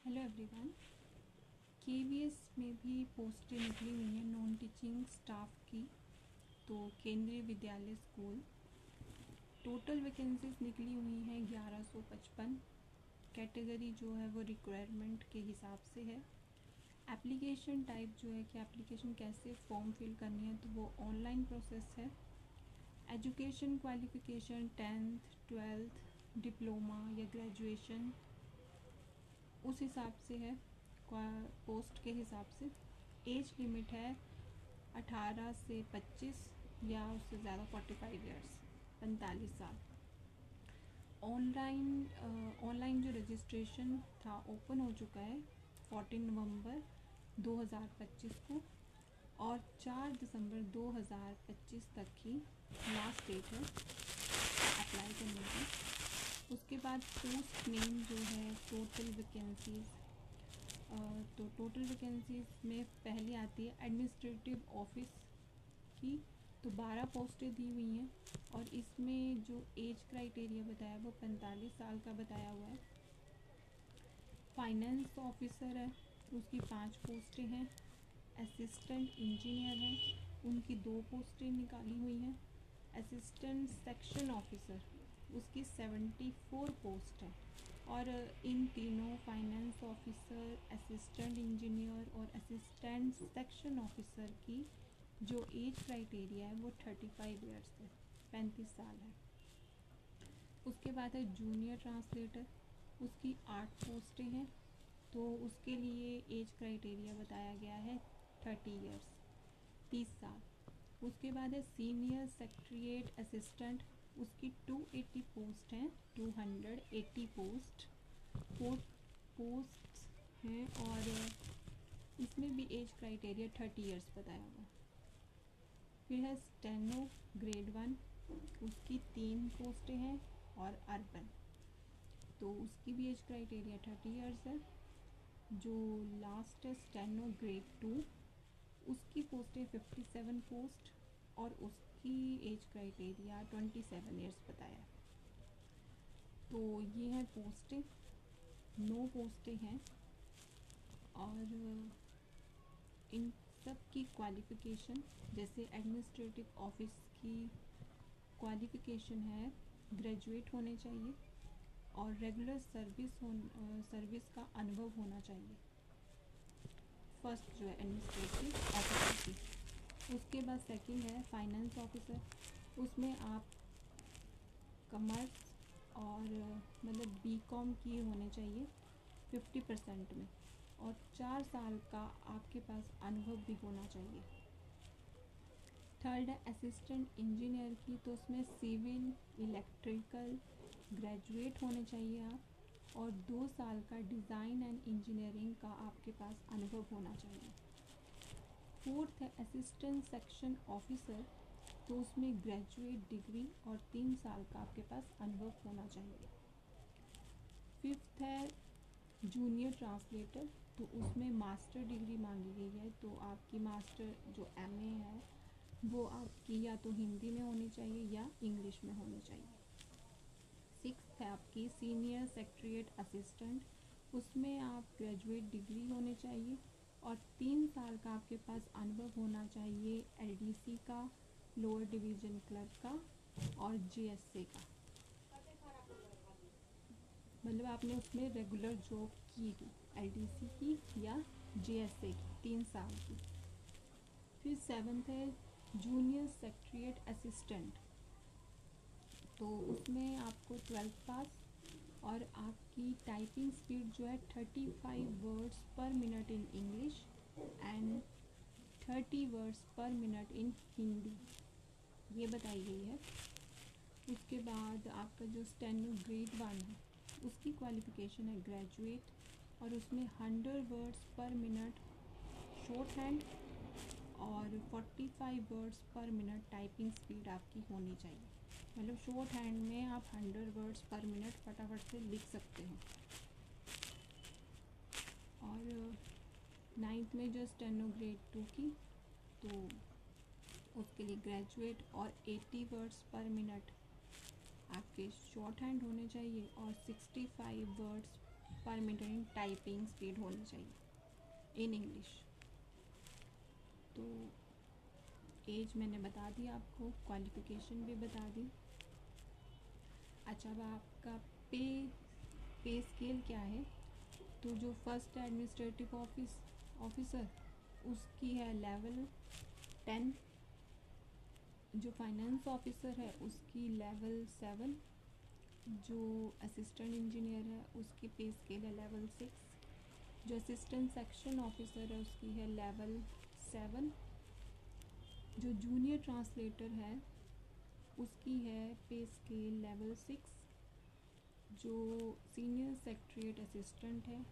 Hello everyone. KVS में भी पोस्टें निकली हुई हैं नॉन टीचिंग स्टाफ की। तो केंद्रीय विद्यालय स्कूल टोटल वैकेंसीज निकली हुई हैं 1155। कैटेगरी जो है वो रिक्वायरमेंट के हिसाब से है। एप्लीकेशन टाइप जो है कि एप्लीकेशन कैसे फॉर्म फिल करनी है, तो वो ऑनलाइन प्रोसेस है। Education qualification 10th 12th diploma या ग्रेजुएशन उस हिसाब से है, पोस्ट के हिसाब से। एज लिमिट है 18 से 25 या उससे ज़्यादा 45 ईयर्स 45 साल। ऑनलाइन जो रजिस्ट्रेशन था ओपन हो चुका है 14 नवंबर 2025 को, और 4 दिसंबर 2025 तक की लास्ट डेट है अप्लाई करने की। उसके बाद पोस्ट नेम जो है टोटल वैकेंसीज़, तो टोटल वैकेंसीज़ में पहले आती है एडमिनिस्ट्रेटिव ऑफिस की। तो 12 पोस्टें दी हुई हैं और इसमें जो एज क्राइटेरिया बताया वो 45 साल का बताया हुआ है। फाइनेंस ऑफिसर है, उसकी 5 पोस्टें हैं। असिस्टेंट इंजीनियर हैं, उनकी 2 पोस्टें निकाली हुई हैं। असिस्टेंट सेक्शन ऑफिसर, उसकी 74 पोस्ट है। और इन तीनों फाइनेंस ऑफिसर, असिस्टेंट इंजीनियर और असिस्टेंट सेक्शन ऑफिसर की जो एज क्राइटेरिया है वो 35 ईयर्स है, 35 साल है। उसके बाद है जूनियर ट्रांसलेटर, उसकी 8 पोस्टें हैं। तो उसके लिए एज क्राइटेरिया बताया गया है 30 ईयर्स, 30 साल। उसके बाद है सीनियर सेक्रेटरीट असिस्टेंट, उसकी 280 पोस्ट हैं, 280 पोस्ट हैं। और इसमें भी एज क्राइटेरिया 30 ईयर्स बताया हुआ। फिर है स्टेनो ग्रेड 1, उसकी 3 पोस्टें हैं और अर्बन, तो उसकी भी एज क्राइटेरिया 30 ईयर्स है। जो लास्ट है स्टेनो ग्रेड 2, उसकी पोस्टें 57 पोस्ट और उसकी एज क्राइटेरिया 27 ईयर्स बताया। तो ये है पोस्टें, 9 पोस्टें हैं। और इन सब की क्वालिफ़िकेशन, जैसे एडमिनिस्ट्रेटिव ऑफिस की क्वालिफ़िकेशन है ग्रेजुएट होने चाहिए और रेगुलर सर्विस का अनुभव होना चाहिए। फर्स्ट जो है एडमिनिस्ट्रेटिव ऑफिसर की। उसके बाद सेकंड है फाइनेंस ऑफिसर, उसमें आप कॉमर्स और मतलब बीकॉम किए होने चाहिए 50% में, और 4 साल का आपके पास अनुभव भी होना चाहिए। थर्ड है असिस्टेंट इंजीनियर की, तो उसमें सिविल इलेक्ट्रिकल ग्रेजुएट होने चाहिए आप, और 2 साल का डिज़ाइन एंड इंजीनियरिंग का आपके पास अनुभव होना चाहिए। फोर्थ है असिस्टेंट सेक्शन ऑफिसर, तो उसमें ग्रेजुएट डिग्री और 3 साल का आपके पास अनुभव होना चाहिए। फिफ्थ है जूनियर ट्रांसलेटर, तो उसमें मास्टर डिग्री मांगी गई है। तो आपकी मास्टर जो एमए है वो आपकी या तो हिंदी में होनी चाहिए या इंग्लिश में होनी चाहिए। सिक्स्थ है आपकी सीनियर सेक्रेटरीट असिस्टेंट, उसमें आप ग्रेजुएट डिग्री होनी चाहिए और 3 साल का आपके पास अनुभव होना चाहिए एलडीसी का, लोअर डिवीज़न क्लर्क का और जीएसए का, मतलब आपने उसमें रेगुलर जॉब की थी एलडीसी की या जीएसए की 3 साल की। फिर सेवन्थ है जूनियर सेक्रेटरीट असिस्टेंट, तो उसमें आपको 12th पास और आपकी टाइपिंग स्पीड जो है 35 वर्ड्स पर minute in English and 30 words पर मिनट इन हिंदी, ये बताई गई है। उसके बाद आपका जो स्टेनो ग्रेड 1 है उसकी क्वालिफ़िकेशन है ग्रेजुएट, और उसमें 100 वर्ड्स पर मिनट शॉर्ट हैंड और 45 वर्ड्स पर मिनट टाइपिंग स्पीड आपकी होनी चाहिए। मतलब शॉर्ट हैंड में आप 100 वर्ड्स पर मिनट फटाफट से लिख सकते हैं। और 9th में जो स्टेनो ग्रेड 2 की, तो उसके लिए ग्रेजुएट और 80 वर्ड्स पर मिनट आपके शॉर्ट हैंड होने चाहिए और 65 वर्ड्स परमिटेड टाइपिंग स्पीड होनी चाहिए इन इंग्लिश। तो एज मैंने बता दी आपको, क्वालिफ़िकेशन भी बता दी। अच्छा, अब आपका पे स्केल क्या है? तो जो फर्स्ट एडमिनिस्ट्रेटिव ऑफिसर उसकी है लेवल 10, जो फाइनेंस ऑफिसर है उसकी लेवल 7, जो असिस्टेंट इंजीनियर है उसकी पे स्केल है लेवल 6, जो असिस्टेंट सेक्शन ऑफिसर है उसकी है लेवल 7, जो जूनियर ट्रांसलेटर है उसकी है पे स्केल लेवल 6, जो सीनियर सेक्रेटरीट असिस्टेंट है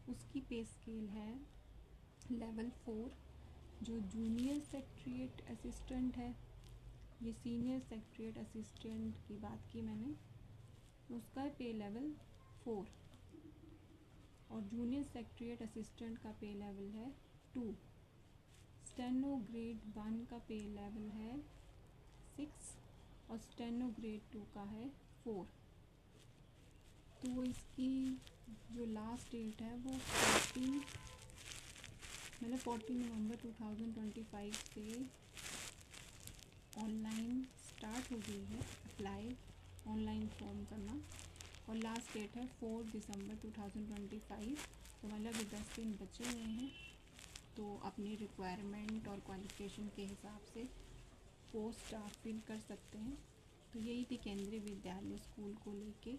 उसकी पे स्केल है लेवल 4, जो जूनियर सेक्रेटरीट असिस्टेंट है, ये सीनियर सेक्रेटरीट असिस्टेंट की बात की मैंने, उसका पे लेवल 4, और जूनियर सेक्रेटरीट असिस्टेंट का पे लेवल है 2, स्टेनो ग्रेड 1 का पे लेवल है 6 और स्टेनो ग्रेड 2 का है 4। तो इसकी जो लास्ट डेट है वो 14 नवंबर 2025 से ऑनलाइन स्टार्ट हो गई है अप्लाई ऑनलाइन फॉर्म करना, और लास्ट डेट है 4 दिसंबर 2025। तो मतलब 10 दिन बचे हुए हैं, तो अपनी रिक्वायरमेंट और क्वालिफ़िकेशन के हिसाब से पोस्ट आप फिल कर सकते हैं। तो यही थी केंद्रीय विद्यालय स्कूल को लेके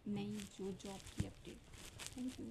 नई जो जॉब की अपडेट। Thank you.